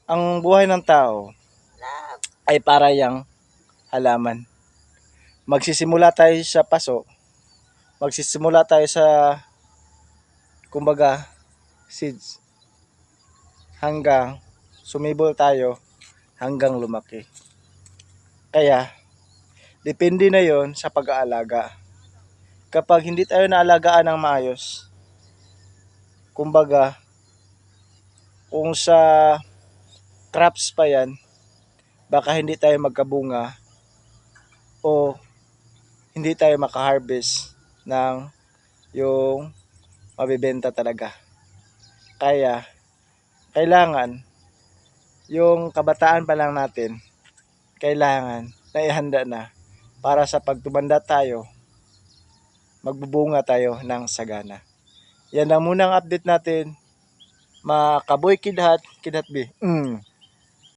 Ang buhay ng tao ay para yang halaman. Magsisimula tayo sa paso, magsisimula tayo sa kumbaga seeds hanggang sumibol tayo hanggang lumaki. Kaya depende na 'yon sa pag-aalaga. Kapag hindi tayo naalagaan ng maayos, kumbaga kung sa crops pa 'yan, baka hindi tayo magkabunga o hindi tayo makaharvest ng yung mabibenta talaga. Kaya kailangan yung kabataan pa lang natin, kailangan na ihanda na para sa pagtumanda tayo, magbubunga tayo ng sagana. Yan lang muna ang update natin. Mga kaboy kidhat, kidhat B.